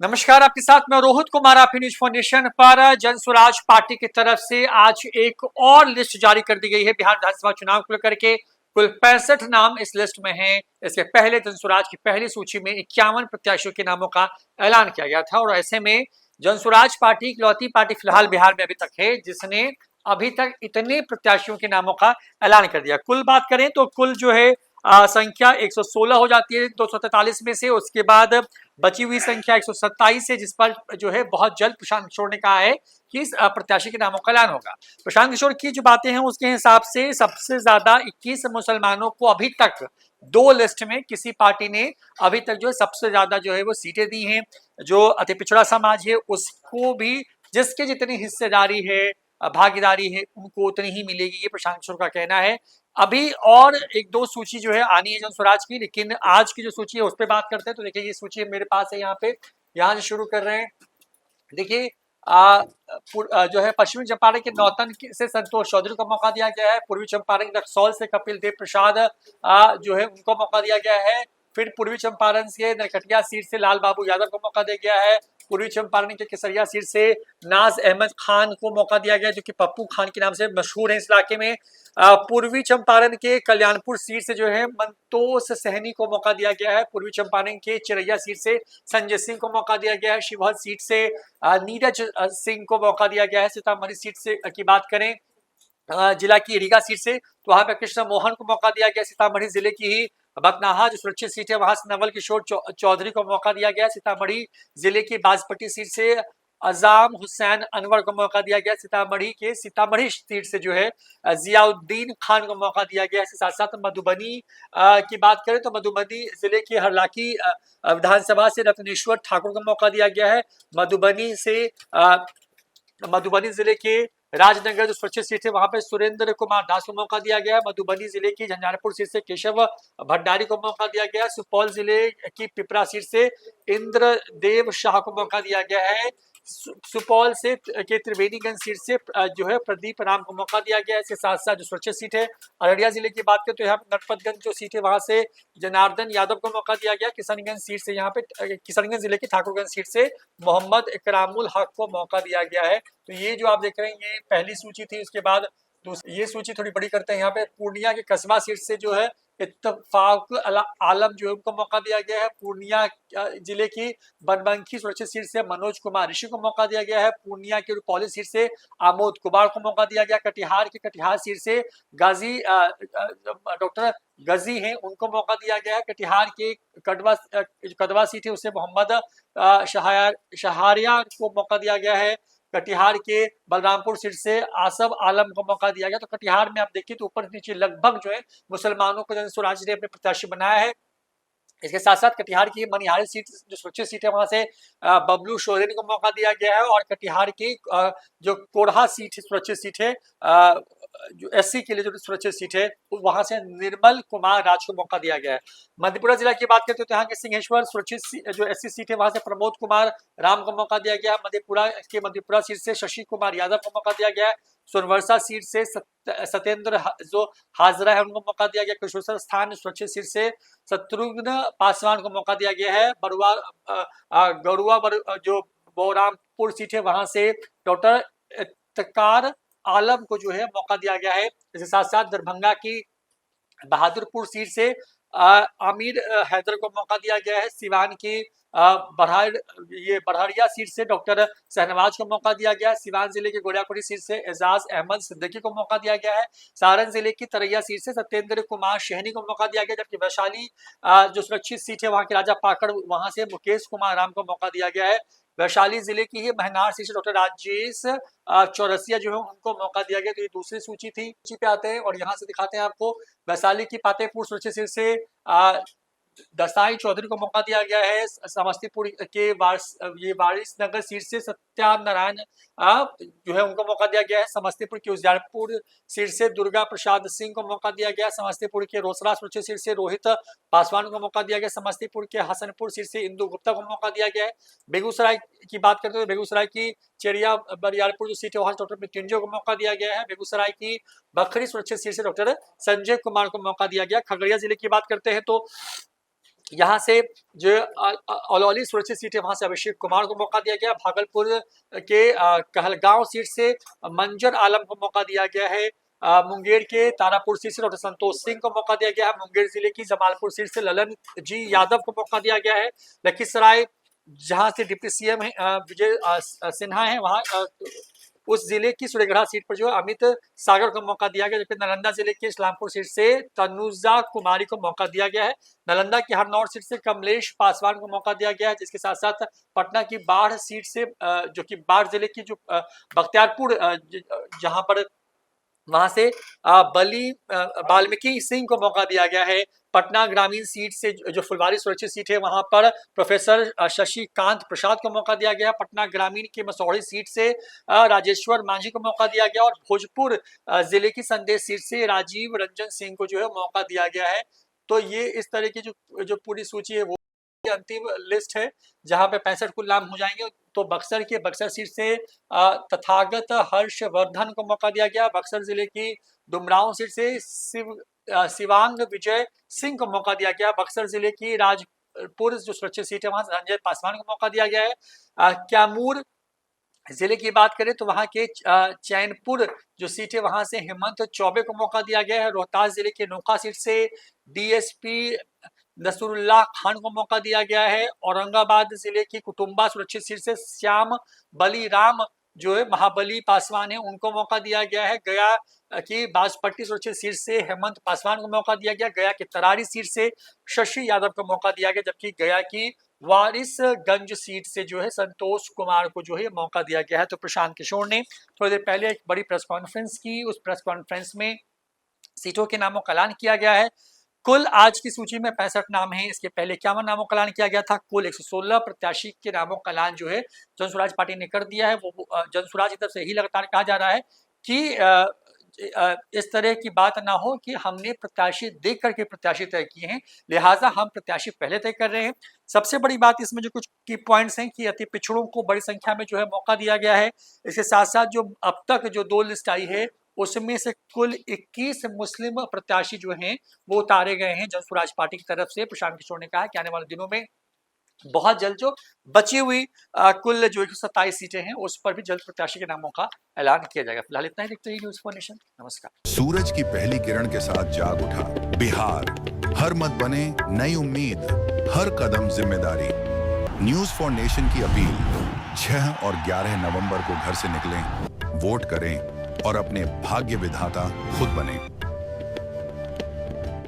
नमस्कार, आपके साथ मैं रोहित कुमार। आप न्यूज फाउंडेशन पर जन स्वराज पार्टी की तरफ से आज एक और लिस्ट जारी कर दी गई है बिहार विधानसभा चुनाव को लेकर के। कुल 65 नाम इस लिस्ट में हैं। इसके पहले जन स्वराज की पहली सूची में 51 प्रत्याशियों के नामों का ऐलान किया गया था और ऐसे में जन स्वराज पार्टी इकलौती पार्टी फिलहाल बिहार में अभी तक है जिसने अभी तक इतने प्रत्याशियों के नामों का ऐलान कर दिया। कुल बात करें तो कुल जो है संख्या 116 हो जाती है 243 में से। उसके बाद बची हुई संख्या 127 है जिस पर जो है बहुत जल्द प्रशांत किशोर ने कहा है कि इस प्रत्याशी के नामों का ऐलान होगा। प्रशांत किशोर की जो बातें हैं उसके हिसाब से सबसे ज्यादा 21 मुसलमानों को अभी तक दो लिस्ट में किसी पार्टी ने अभी तक जो है सबसे ज्यादा जो है वो सीटें दी हैं। जो अति पिछड़ा समाज है उसको भी जिसके जितनी हिस्सेदारी है भागीदारी है उनको उतनी ही मिलेगी, ये प्रशांत किशोर का कहना है। अभी और एक दो सूची जो है आनी है जन स्वराज की, लेकिन आज की जो सूची है उस पर बात करते हैं। तो देखिए ये सूची मेरे पास है यहाँ पे, यहाँ से शुरू कर रहे हैं। देखिए जो है पश्चिमी चंपारण के नौतन से संतोष चौधरी को मौका दिया गया है। पूर्वी चंपारण के रक्सौल से कपिल देव प्रसाद जो है उनको मौका दिया गया है। फिर पूर्वी चंपारण से नरकटिया सीट से लाल बाबू यादव को मौका दिया गया है। पूर्वी चंपारण के केसरिया सीट से नाज अहमद खान को मौका दिया गया जो कि पप्पू खान के नाम से मशहूर है इस इलाके में। पूर्वी चंपारण के कल्याणपुर सीट से जो है मंतोष सहनी को मौका दिया गया है। पूर्वी चंपारण के चिरैया सीट से संजय सिंह को मौका दिया गया है। शिवहर सीट से नीरज सिंह को मौका दिया गया है। सीतामढ़ी सीट से की बात करें जिला की रीगा सीट से तो वहां पर कृष्ण मोहन को मौका दिया गया। सीतामढ़ी जिले की ही बकनाहा जो सुरक्षित सीट है वहां से नवल किशोर चौधरी को मौका दिया गया। सीतामढ़ी जिले की बाजपट्टी सीट से अजाम हुसैन अनवर को मौका दिया गया। सीतामढ़ी सीट से जो है जियाउद्दीन खान को मौका दिया गया। इसके साथ साथ मधुबनी की बात करें तो मधुबनी जिले की हरलाखी विधानसभा से रत्नेश्वर ठाकुर को मौका दिया गया है। मधुबनी जिले के राजनगर जो सुरक्षित सीट है वहां पे सुरेंद्र कुमार दास को मौका दिया गया है। मधुबनी जिले की झंझारपुर सीट से केशव भंडारी को मौका दिया गया है। सुपौल जिले की पिपरा सीट से इंद्रदेव शाह को मौका दिया गया है। सुपौल से के त्रिवेणीगंज सीट से जो है प्रदीप राम को मौका दिया गया है। इसके साथ साथ जो सुरक्षित सीट है अररिया जिले की बात करें तो यहाँ पे नरपतगंज जो सीट है वहां से जनार्दन यादव को मौका दिया गया। किशनगंज सीट से यहाँ पे किशनगंज जिले की ठाकुरगंज सीट से मोहम्मद इकरामुल हक को मौका दिया गया है। तो ये जो आप देख रहे हैं ये पहली सूची थी। उसके बाद ये सूची थोड़ी बड़ी करते हैं। यहाँ पे पूर्णिया के कस्बा सीट से जो है इत्तफाक आलम जो है उनको मौका दिया गया है। पूर्णिया जिले की बनबंकी सुरक्षित सीट से मनोज कुमार ऋषि को मौका दिया गया है। पूर्णिया की रुपौली सीट से आमोद कुमार को मौका दिया गया। कटिहार की कटिहार सीट से गाजी डॉक्टर गजी हैं उनको मौका दिया गया है। कटिहार के कदवा सीट है उसे मोहम्मद शहारिया को मौका दिया गया है। कटिहार के बलरामपुर सीट से आसफ आलम को मौका दिया गया। तो कटिहार में आप देखिए तो ऊपर नीचे लगभग जो है मुसलमानों को जन स्वराज ने अपने प्रत्याशी बनाया है। इसके साथ साथ कटिहार की मनिहारी सीट जो सुरक्षित सीट है वहां से बबलू सोरेन को मौका दिया गया है। और कटिहार की जो कोढ़ा सीट सुरक्षित सीट है जो एससी के लिए जो सुरक्षित सीट है वहां से निर्मल कुमार राज को मौका दिया गया है। मधेपुरा जिला की बात करते हैं तो यहाँ के सिंहेश्वर सुरक्षित जो एससी सीट है वहां से प्रमोद कुमार राम को मौका दिया गया। मधेपुरा सीट से शशि कुमार यादव को मौका दिया गया है। सोनवर्षा सीट से सत्येंद्र जो हाजरा है उनको मौका दिया गया। कुशेश्वर स्थान सुरक्षित सीट से शत्रुघ्न पासवान को मौका दिया गया है। गरुआ जो बोरामपुर सीट है वहां से डॉक्टर इफ्तिकार आलम को जो है मौका दिया गया है। इसके साथ साथ दरभंगा की बहादुरपुर सीट से आमिर हैदर को मौका दिया गया है। सिवान की बड़हरिया सीट से डॉक्टर शहनवाज को मौका दिया गया है। सिवान जिले के गोड़ियाकोटी सीट से एजाज अहमद सिद्दीकी को मौका दिया गया है। सारण जिले की तरैया सीट से सत्येंद्र कुमार शहनी को मौका दिया गया। जबकि वैशाली जो सुरक्षित सीट है वहां के राजा पाकड़ वहां से मुकेश कुमार राम को मौका दिया गया है। वैशाली जिले की ही महनार सीट से डॉक्टर राजेश चौरसिया जो है उनको मौका दिया गया। तो ये दूसरी सूची थी। सूची पे आते हैं और यहाँ से दिखाते हैं आपको वैशाली की पातेपुर सुरक्षित सीट से दसाई चौधरी को मौका दिया गया है। समस्तीपुर के वारिस नगर सीट से सत्यानारायण जो है उनको मौका दिया गया है। समस्तीपुर की उजियारपुर सीट से दुर्गा प्रसाद सिंह को मौका दिया गया। समस्तीपुर के रोसड़ा सुरक्षित सीट से रोहित पासवान को मौका दिया गया। समस्तीपुर के हसनपुर सीट से इंदु गुप्ता को मौका दिया गया है। बेगूसराय की बात करते हैं तो बेगूसराय की चेरिया बरियारपुर जो सीट है वहां डॉक्टर मृत्युंजय को मौका दिया गया है। बेगूसराय की बखरी सुरक्षित सीट से डॉक्टर संजय कुमार को मौका दिया गया। खगड़िया जिले की बात करते हैं तो यहाँ से जो अलौली सुरक्षित सीट है वहां से अभिषेक कुमार को मौका दिया गया। भागलपुर के कहलगांव सीट से मंजर आलम को मौका दिया गया है। मुंगेर के तारापुर सीट से डॉक्टर संतोष सिंह को मौका दिया गया है। मुंगेर जिले की जमालपुर सीट से ललन जी यादव को मौका दिया गया है। लखीसराय जहां से डिप्टी सीएम है विजय सिन्हा है, वहां उस जिले की सूर्यगढ़ा सीट पर जो अमित सागर को मौका दिया गया, जबकि नालंदा जिले के इस्लामपुर सीट से तनुजा कुमारी को मौका दिया गया है। नालंदा की हरनौर सीट से कमलेश पासवान को मौका दिया गया है, जिसके साथ साथ पटना की बाढ़ सीट से जो कि बाढ़ जिले की जो बख्तियारपुर जहां पर वहां से वाल्मीकि सिंह को मौका दिया गया है। पटना ग्रामीण सीट से जो फुलवारी सुरक्षित सीट है वहां पर प्रोफेसर शशिकांत प्रसाद को मौका दिया गया। पटना ग्रामीण की मसौढ़ी सीट से राजेश्वर मांझी को मौका दिया गया और भोजपुर जिले की संदेश सीट से राजीव रंजन सिंह को जो है मौका दिया गया है। तो ये इस तरह की जो पूरी सूची है वो अंतिम लिस्ट है जहां पे 65 कुल नाम हो जाएंगे। तो बक्सर सीट से तथागत हर्षवर्धन को मौका दिया गया। बक्सर जिले की डुमरांव सीट से शिवांग विजय सिंह को मौका दिया गया। बक्सर जिले की राजपुर जो सुरक्षित सीट है वहां संजय पासवान को मौका दिया गया है। कैमूर जिले की बात करें तो वहां के चैनपुर जो सीट है वहां से हेमंत चौबे को मौका दिया गया है। रोहतास जिले के नोखा सीट से डीएसपी नसरुल्लाह खान को मौका दिया गया है। औरंगाबाद जिले की कुटुंबा सुरक्षित सीट से श्याम बलीराम जो है महाबली पासवान है उनको मौका दिया गया है। गया की बाजपट्टी सुरक्षित सीट से हेमंत पासवान को मौका दिया गया। गया की तरारी सीट से शशि यादव को मौका दिया गया, जबकि गया की वारिसगंज सीट से जो है संतोष कुमार को जो है मौका दिया गया है। तो प्रशांत किशोर ने थोड़ी देर पहले एक बड़ी प्रेस कॉन्फ्रेंस की, उस प्रेस कॉन्फ्रेंस में सीटों के नामों का ऐलान किया गया है। कुल आज की सूची में 65 नाम हैं। इसके पहले 51 नामों का ऐलान किया गया था। कुल 116 प्रत्याशी के नामों का ऐलान जो है जनसुराज पार्टी ने कर दिया है। वो जनसुराज की तरफ से यही लगातार कहा जा रहा है कि इस तरह की बात ना हो कि हमने प्रत्याशी देख करके प्रत्याशी तय किए हैं, लिहाजा हम प्रत्याशी पहले तय कर रहे हैं। सबसे बड़ी बात इसमें जो कुछ की पॉइंट्स हैं कि अति पिछड़ों को बड़ी संख्या में जो है मौका दिया गया है। इसके साथ साथ जो अब तक जो 2 लिस्ट आई है उसमें से कुल 21 मुस्लिम प्रत्याशी जो हैं वो उतारे गए हैं जनसुराज पार्टी की तरफ से। प्रशांत किशोर ने कहा कि आने वाले दिनों में बहुत जल्द जो बची हुई कुल जो 127 सीटें हैं उस पर भी जल्द प्रत्याशी के नामों का ऐलान किया जाएगा। फिलहाल इतना ही, देखते रहिए न्यूज़ फॉर नेशन। नमस्कार। सूरज की पहली किरण के साथ जाग उठा बिहार, हर मत बने नई उम्मीद, हर कदम जिम्मेदारी। न्यूज़ फॉर नेशन की अपील 6 और 11 नवंबर को घर से निकलें, वोट करें और अपने भाग्य विधाता खुद बने।